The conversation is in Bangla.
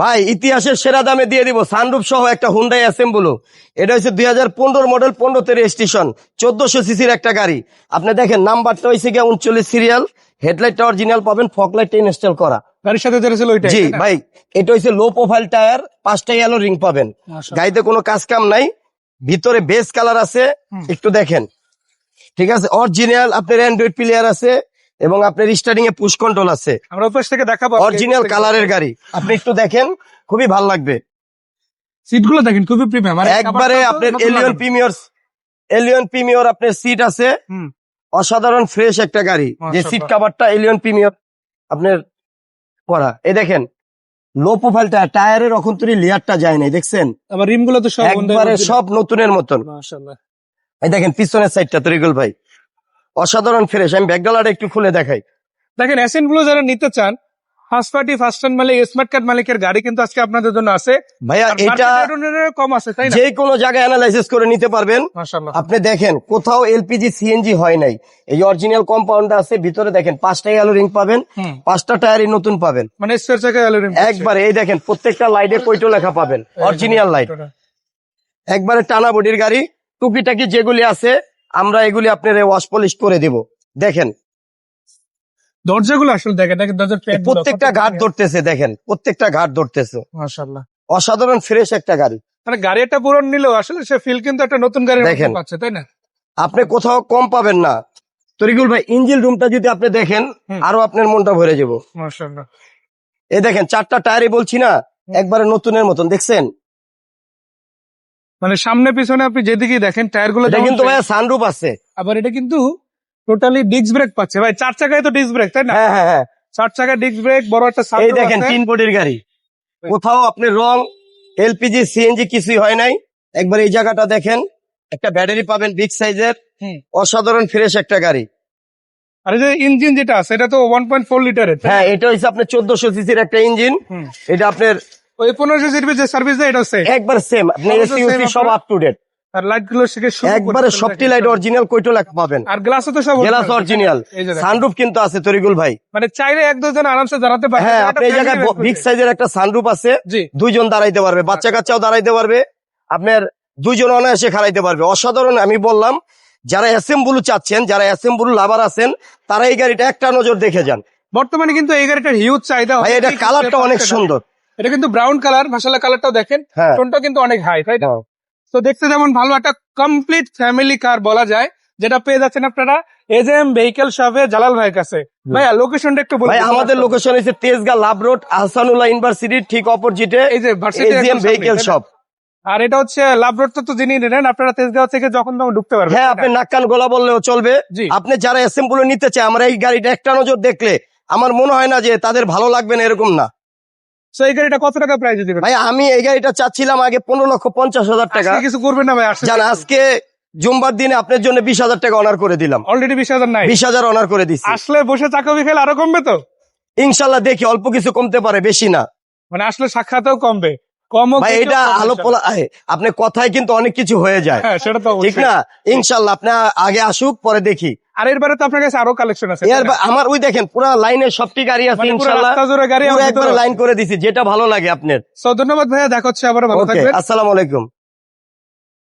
ভাই ইতিহাসের সেরা দামে দিয়ে দিব সানরুফ সহ একটা হুন্ডাই অ্যাসেম্বল। এটা হচ্ছে 2015 মডেল, 15তে রেজিস্ট্রেশন, 1400 সিসির একটা গাড়ি। আপনি দেখেন নাম্বারটা হয়েছে গিয়ে 39 সিরিয়াল, হেডলাইটটা অরিজিনাল পাবেন, ফগ লাইটটা ইনস্টল করা গাড়ির সাথে যেটা ছিল ওইটাই। জি ভাই, এটা হচ্ছে লো প্রোফাইল টায়ার, 5টা ইয়েলো রিং পাবেন। গাড়িতে কোনো কাজ কাম নাই, ভিতরে বেস কালার আছে, একটু দেখেন। ঠিক আছে, অরিজিনাল আপনার অ্যান্ড্রয়েড প্লেয়ার আছে এবং আপনার স্টার্টিং এ পুশ কন্ট্রোল আছে। আমরা ওপাশ থেকে দেখাবো অরিজিনাল কালারের গাড়ি, আপনি একটু দেখেন, খুবই ভালো লাগবে। সিট গুলো দেখেন খুবই প্রিমিয়াম, একবারে আপনার এলিয়ন প্রিমিয়র আপনার সিট আছে, অসাধারণ ফ্রেশ একটা গাড়ি। যে সিট কভারটা এলিয়ন প্রিমিয়র আপনার করা, এই দেখেন লো প্রোফাইল টায়ারের অখন্তরি লেয়ারটা যায় নাই, দেখছেন? আবার রিম গুলো তো সব একবারে সব নতুনের মতন। মাশাআল্লাহ। এই দেখেন পিছনের সাইডটা তরিকুল ভাই অসাধারণ ফ্রেশ। আমি ব্যাকডালাটা একটু খুলে দেখাই। দেখেন এসএন গুলো যারা নিতে চান, ফার্স্ট পার্টি ফার্স্ট হ্যান্ড মালিক, স্মার্ট কার্ড মালিকের গাড়ি কিন্তু আজকে আপনাদের জন্য আছে ভাইয়া। এটা কম আছে, তাই না? যে কোনো জায়গায় অ্যানালাইসিস করে নিতে পারবেন। মাশাআল্লাহ। আপনি দেখেন কোথাও এলপিজি সিএনজি হয় নাই। এই অরিজিনাল কম্পাউন্ড আছে, ভিতরে দেখেন 5টা ইয়েলো রিং পাবেন, 5টা টায়ারই নতুন পাবেন, মানে স্পেয়ার চাকা অ্যালুমিনিয়াম একবারে। এই দেখেন প্রত্যেকটা লাইটে কয়টো লেখা পাবেন, অরিজিনাল লাইট, একবারে টানা বডির গাড়ি। টুকিটাকি যেগুলি আছে আমরা এগুলি আপনার ওয়াশ পলিশ করে দিব। দেখেন দরজাগুলো আসলে দেখেন, দরজার প্যাড প্রত্যেকটা ঘাট ধরতেছে, দেখেন প্রত্যেকটা ঘাট ধরতেছে। মাশাআল্লাহ, অসাধারণ ফ্রেশ একটা গাড়ি। মানে গাড়ি একটা পুরন নিলেও আসলে সে ফিল কিন্তু একটা নতুন গাড়ির দেখেন মতো পাচ্ছে, তাই না? আপনি কোথাও কম পাবেন না। তরিকুল ভাই ইঞ্জিন রুমটা যদি আপনি দেখেন আরো আপনার মনটা ভরে যাব। মাশাআল্লাহ। এই দেখেন 4টা টায়ারই বলছি না, একবারে নতুনের মতন, দেখছেন? মানে সামনে পিছনে আপনি যেদিকে দেখেন টায়ার গুলো এটা কিন্তু ভাই সানরুফ আছে। আবার এটা কিন্তু টোটালি ডিস্ক ব্রেক পাচ্ছে ভাই। 4 চাকায় তো ডিস্ক ব্রেক, তাই না? হ্যাঁ হ্যাঁ হ্যাঁ, 4 চাকায় ডিস্ক ব্রেক, বড় একটা এই সানরুফ দেখেন আছে। 3 বডির গাড়ি, কোথাও আপনি রং এলপিজি সিএনজি কিছুই হয় নাই। একবার এই জায়গাটা দেখেন, একটা ব্যাটারি পাবেন বিগ সাইজের, অসাধারণ ফ্রেশ একটা গাড়ি। আর এই যে ইঞ্জিন যেটা আছে এটা তো 1.4 লিটারের। হ্যাঁ, এটা হচ্ছে আপনার 1400 সিসির একটা ইঞ্জিন। এটা আপনার ওই 1500 সিসির যে সার্ভিস দেয় এটা আছে একবার সেম, আপনি এসি ইউসি সব আপ টু ডেট। আর লাইট গুলো থেকে শুরু একবারে সবটি লাইট অরিজিনাল, কয়টো লেখা পাবেন, আর গ্লাসও তো সব গ্লাস অরিজিনাল। এই যে দেখেন। সানরুফ কিন্তু আছে তরিকুল ভাই। মানে চাইলে এক দুজন আরামসে দাঁড়াতে পারে। হ্যাঁ, আপনি এই জায়গায় বিগ সাইজের একটা সানরুফ আছে, জি। দুইজন দাঁড়াইতে পারবে, বাচ্চা কাচ্চাও দাঁড়াইতে পারবে, আপনার দুইজন অনায়াসে খাড়াইতে পারবে। অসাধারণ। আমি বললাম যারা অ্যাসেম্বল চাচ্ছেন, যারা অ্যাসেম্বল লাভার আছেন, তারা এই গাড়িটা একটা নজর দেখে যান। বর্তমানে কিন্তু এই গাড়িটার হিউজ চাহিদা। ভাই এটা কালারটা অনেক সুন্দর, এটা কিন্তু ব্রাউন কালার, মাশাআল্লাহ কালারটাও দেখেন, হ্যাঁ। টোনটা কিন্তু অনেক হাই, তাই না? তো দেখতে যেমন ভালো, একটা কমপ্লিট ফ্যামিলি কার বলা যায়, যেটা পেয়ে যাচ্ছেন আপনারা এজএম ভেহিকল শপে জালাল ভাইয়ের কাছে। ভাইয়া লোকেশনটা একটু বলুন। ভাই আমাদের লোকেশন হচ্ছে তেজগাঁ লাভ রোড, আহসানুল্লাহ ইউনিভার্সিটির ঠিক অপোজিটে এই যে ভার্সিটি এজিএম ভেহিকল শপ। আর এটা হচ্ছে লাভ রোড তো যিনি নেন, আপনারা তেজগাঁও থেকে যখন তখন ঢুকতে পারবেন। হ্যাঁ, আপনি নাক কান গলা বললেও চলবে। জি। আপনি যারা অ্যাসেম্বল নিতে চায়, আমরা এই গাড়িটা একটা নজর দেখলে আমার মনে হয় না যে তাদের ভালো লাগবে না, এরকম না। তো এই গাড়িটা কত টাকা প্রাইস দিবেন? ভাই আমি এই গাড়িটা চাচ্ছিলাম আগে 15,50,000 টাকা। আজকে কিছু করবেন না ভাই? জান আজকে জুম্বার দিনে আপনার জন্য 20,000 টাকা অনার করে দিলাম। অলরেডি 20,000 নাই? 20,000 অনার করে দিচ্ছি। আসলে বসে চা কফি খেলে আরো কমবে তো ইনশাল্লাহ, দেখি অল্প কিছু কমতে পারে, বেশি না। মানে আসলে সাক্ষাতেও কমবে, ভাই এটা আলো পোলা, আপনি কথায় কিন্তু অনেক কিছু হয়ে যায়। হ্যাঁ, সেটা তো ঠিক না? ইনশাল্লাহ আপনি আগে আসুক, পরে দেখি। আর এরবারে তো আপনার কাছে আরো কালেকশন আছে। আমার ওই দেখেন পুরো লাইনের সবটি গাড়ি আছে, ইনশাল্লাহ গাড়ি একবার লাইন করে দিছি, যেটা ভালো লাগে আপনার। ধন্যবাদ ভাইয়া, দেখা হচ্ছে আবার, ভালো থাকবেন। আসসালামু আলাইকুম।